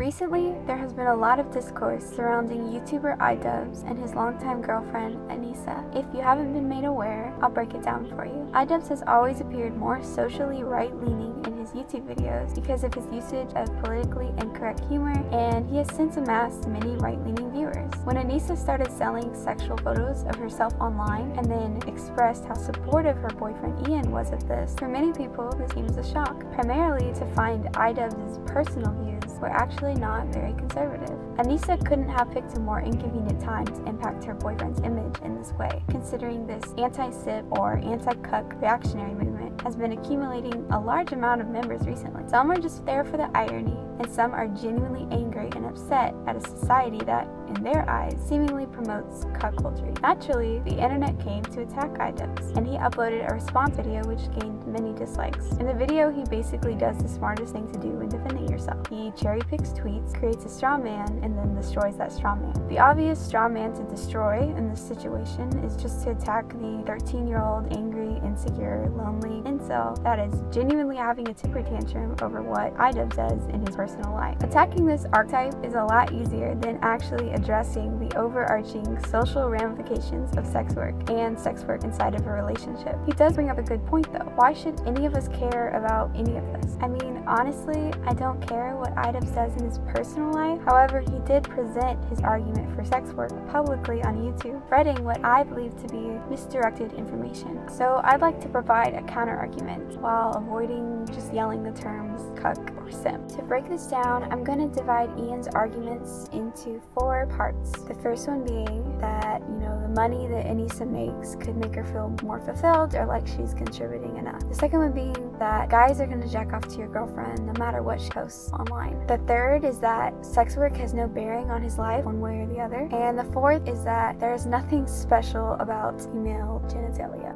Recently, there has been a lot of discourse surrounding YouTuber iDubbbz and his longtime girlfriend, Anissa. If you haven't been made aware, I'll break it down for you. iDubbbz has always appeared more socially right-leaning in his YouTube videos because of his usage of politically incorrect humor, and he has since amassed many right-leaning viewers. When Anissa started selling sexual photos of herself online and then expressed how supportive her boyfriend Ian was of this, for many people this came as a shock, primarily to find iDubbbz's personal views were actually not very conservative. Anissa couldn't have picked a more inconvenient time to impact her boyfriend's image in this way, considering this anti-sip or anti-cuck reactionary movement has been accumulating a large amount of members recently. Some are just there for the irony, and some are genuinely angry and upset at a society that, in their eyes, seemingly promotes cuck culture. Naturally, the internet came to attack iDubbbz, and he uploaded a response video which gained many dislikes. In the video, he basically does the smartest thing to do when defending yourself. He cherry picks tweets, creates a straw man, and then destroys that straw man. The obvious straw man to destroy in this situation is just to attack the 13-year-old angry, insecure, lonely incel that is genuinely having a temper tantrum over what iDubbbz does in his personal life. Attacking this archetype is a lot easier than actually addressing the overarching social ramifications of sex work and sex work inside of a relationship. He does bring up a good point though. Why should any of us care about any of this? I mean, honestly, I don't care what iDubbbz does in his personal life. However, he did present his argument for sex work publicly on YouTube, spreading what I believe to be misdirected information. So I'd like to provide a counter argument while avoiding just yelling the terms cuck or simp. To break this down, I'm going to divide Ian's arguments into 4 parts. The first one being that, the money that Anissa makes could make her feel more fulfilled or like she's contributing enough. The second one being that guys are going to jack off to your girlfriend no matter what she posts online. The third is that sex work has no bearing on his life one way or the other. And the fourth is that there is nothing special about female genitalia.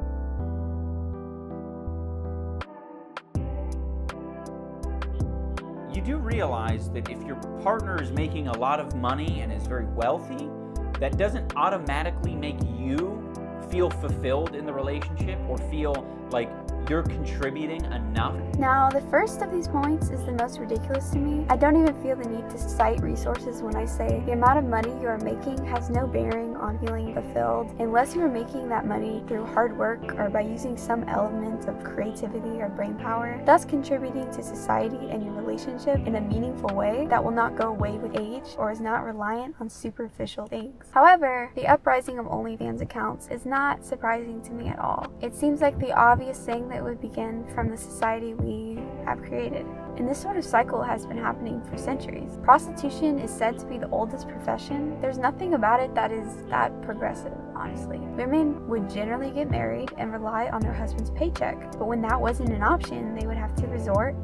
You do realize that if your partner is making a lot of money and is very wealthy, that doesn't automatically make you feel fulfilled in the relationship or feel like you're contributing enough. Now, the first of these points is the most ridiculous to me. I don't even feel the need to cite resources when I say the amount of money you are making has no bearing on feeling fulfilled unless you are making that money through hard work or by using some element of creativity or brain power, thus contributing to society and your relationship in a meaningful way that will not go away with age or is not reliant on superficial things. However, the uprising of OnlyFans accounts is not surprising to me at all. It seems like the obvious thing that would begin from the society we have created. And this sort of cycle has been happening for centuries. Prostitution is said to be the oldest profession. There's nothing about it that is that progressive, honestly. Women would generally get married and rely on their husband's paycheck. But when that wasn't an option, they would have to resort,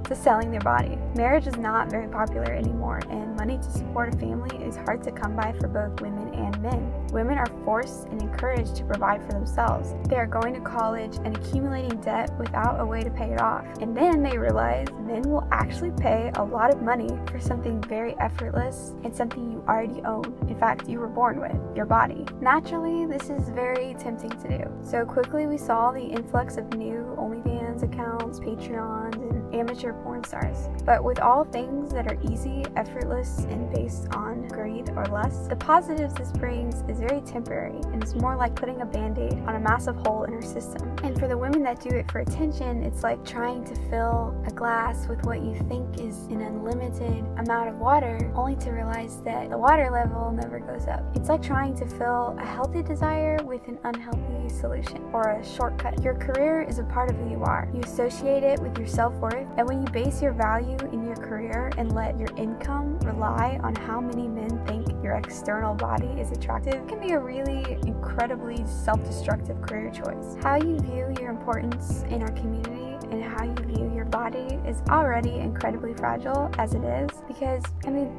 to selling their body. Marriage is not very popular anymore, and money to support a family is hard to come by for both women and men. Women are forced and encouraged to provide for themselves. They are going to college and accumulating debt without a way to pay it off. And then they realize men will actually pay a lot of money for something very effortless and something you already own. In fact, you were born with, your body. Naturally, this is very tempting to do. So quickly we saw the influx of new OnlyFans accounts, Patreons, and amateur porn stars. But with all things that are easy, effortless, and based on greed or lust, the positives this brings is very temporary and it's more like putting a band-aid on a massive hole in her system. And for the women that do it for attention, it's like trying to fill a glass with what you think is an unlimited amount of water, only to realize that the water level never goes up. It's like trying to fill a healthy desire with an unhealthy solution or a shortcut. Your career is a part of who you are. You associate it with your self-worth, and when you base your value in your career and let your income rely on how many men think your external body is attractive, it can be a really incredibly self-destructive career choice. How you view your importance in our community and how you view your body is already incredibly fragile as it is, because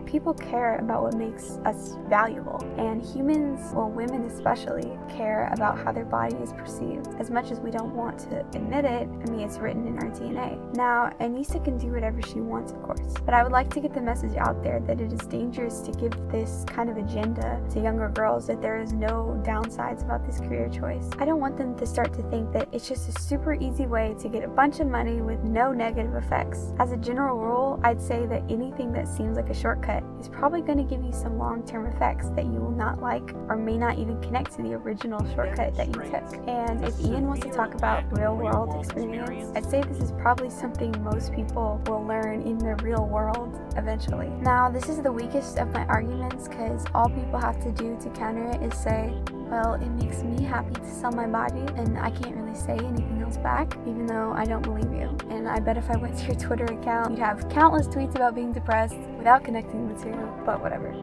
people care about what makes us valuable, and humans, well, women especially, care about how their body is perceived. As much as we don't want to admit it, it's written in our DNA. Now, Anissa can do whatever she wants, of course, but I would like to get the message out there that it is dangerous to give this kind of agenda to younger girls, that there is no downsides about this career choice. I don't want them to start to think that it's just a super easy way to get a bunch of money with no negative effects. As a general rule, I'd say that anything that seems like a shortcut is probably going to give you some long-term effects that you will not like or may not even connect to the original shortcut that you took. And if Ian wants to talk about real-world experience, I'd say this is probably something most people will learn in the real world eventually. Now, this is the weakest of my arguments because all people have to do to counter it is say, well, it makes me happy to sell my body, and I can't really say anything else back, even though I don't believe you. And I bet if I went to your Twitter account, you'd have countless tweets about being depressed without connecting the two, but whatever.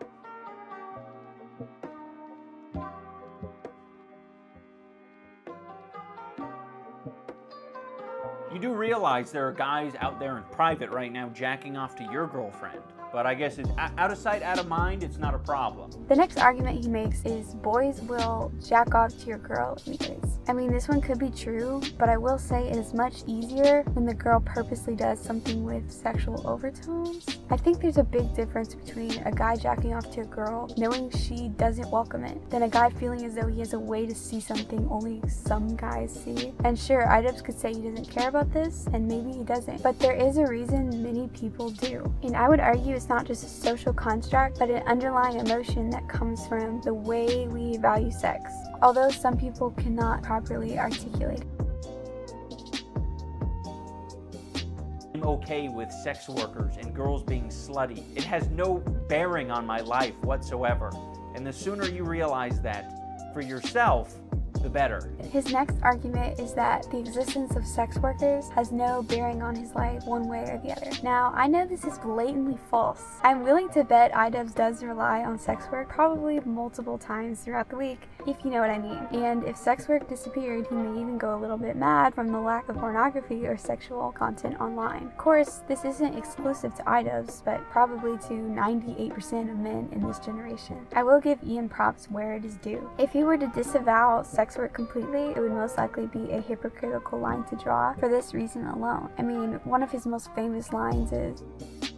You do realize there are guys out there in private right now jacking off to your girlfriend. But I guess it's out of sight, out of mind, it's not a problem. The next argument he makes is boys will jack off to your girl anyways. I mean, this one could be true, but I will say it is much easier when the girl purposely does something with sexual overtones. I think there's a big difference between a guy jacking off to a girl knowing she doesn't welcome it, than a guy feeling as though he has a way to see something only some guys see. And sure, iDubbbz could say he doesn't care about this, and maybe he doesn't, but there is a reason many people do. And I would argue it's not just a social construct, but an underlying emotion that comes from the way we value sex, although some people cannot properly articulate it. I'm okay with sex workers and girls being slutty. It has no bearing on my life whatsoever. And the sooner you realize that for yourself, the better. His next argument is that the existence of sex workers has no bearing on his life one way or the other. Now, I know this is blatantly false. I'm willing to bet iDubbbz does rely on sex work probably multiple times throughout the week, if you know what I mean. And if sex work disappeared, he may even go a little bit mad from the lack of pornography or sexual content online. Of course, this isn't exclusive to iDubbbz, but probably to 98% of men in this generation. I will give Ian props where it is due. If he were to disavow sex work completely, it would most likely be a hypocritical line to draw for this reason alone. I mean, one of his most famous lines is,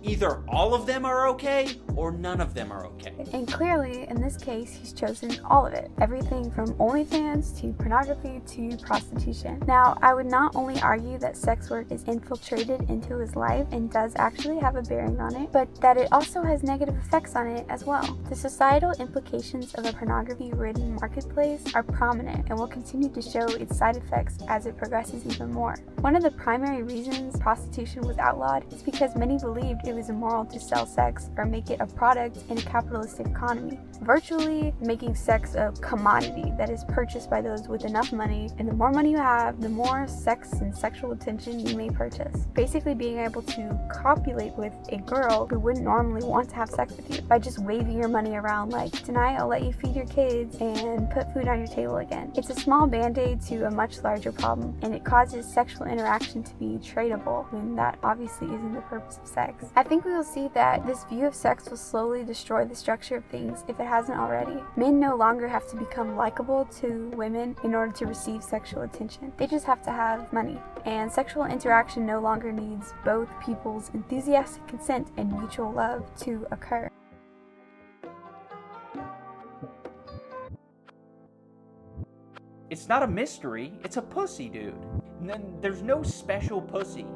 either all of them are okay or none of them are okay. And clearly, in this case, he's chosen all of it. Everything from OnlyFans to pornography to prostitution. Now, I would not only argue that sex work is infiltrated into his life and does actually have a bearing on it, but that it also has negative effects on it as well. The societal implications of a pornography-ridden marketplace are prominent and will continue to show its side effects as it progresses even more. One of the primary reasons prostitution was outlawed is because many believed it was immoral to sell sex or make it a product in a capitalistic economy, virtually making sex a commodity that is purchased by those with enough money, and the more money you have, the more sex and sexual attention you may purchase. Basically being able to copulate with a girl who wouldn't normally want to have sex with you by just waving your money around like, tonight I'll let you feed your kids and put food on your table again. It's a small band-aid to a much larger problem, and it causes sexual interaction to be tradable when that obviously isn't the purpose of sex. I think we will see that this view of sex will slowly destroy the structure of things if it hasn't already. Men no longer have to become likable to women in order to receive sexual attention. They just have to have money. And sexual interaction no longer needs both people's enthusiastic consent and mutual love to occur. It's not a mystery, it's a pussy, dude. There's no special pussy.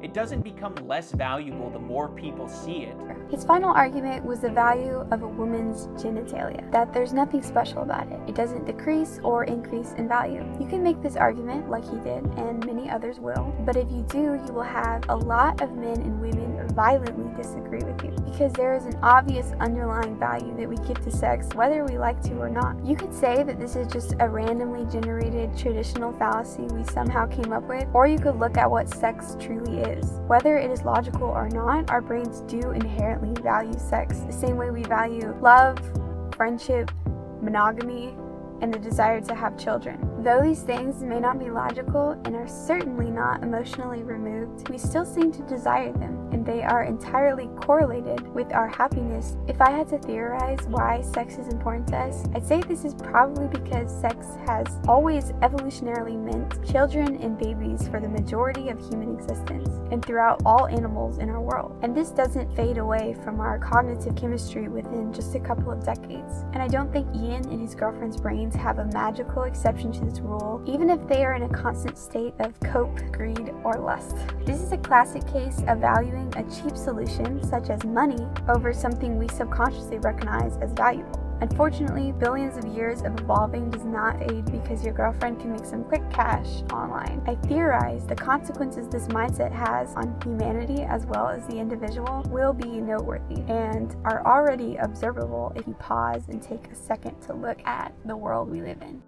It doesn't become less valuable the more people see it. His final argument was the value of a woman's genitalia, that there's nothing special about it. It doesn't decrease or increase in value. You can make this argument like he did, and many others will, but if you do, you will have a lot of men and women violently disagree with you, because there is an obvious underlying value that we give to sex, whether we like to or not. You could say that this is just a randomly generated traditional fallacy we somehow came up with, or you could look at what sex truly is. Whether it is logical or not, our brains do inherently value sex the same way we value love, friendship, monogamy, and the desire to have children. Though these things may not be logical and are certainly not emotionally removed, we still seem to desire them, and they are entirely correlated with our happiness. If I had to theorize why sex is important to us, I'd say this is probably because sex has always evolutionarily meant children and babies for the majority of human existence, and throughout all animals in our world. And this doesn't fade away from our cognitive chemistry within just a couple of decades. And I don't think Ian and his girlfriend's brains have a magical exception to his rule, even if they are in a constant state of cope, greed, or lust. This is a classic case of valuing a cheap solution, such as money, over something we subconsciously recognize as valuable. Unfortunately, billions of years of evolving does not aid because your girlfriend can make some quick cash online. I theorize the consequences this mindset has on humanity as well as the individual will be noteworthy and are already observable if you pause and take a second to look at the world we live in.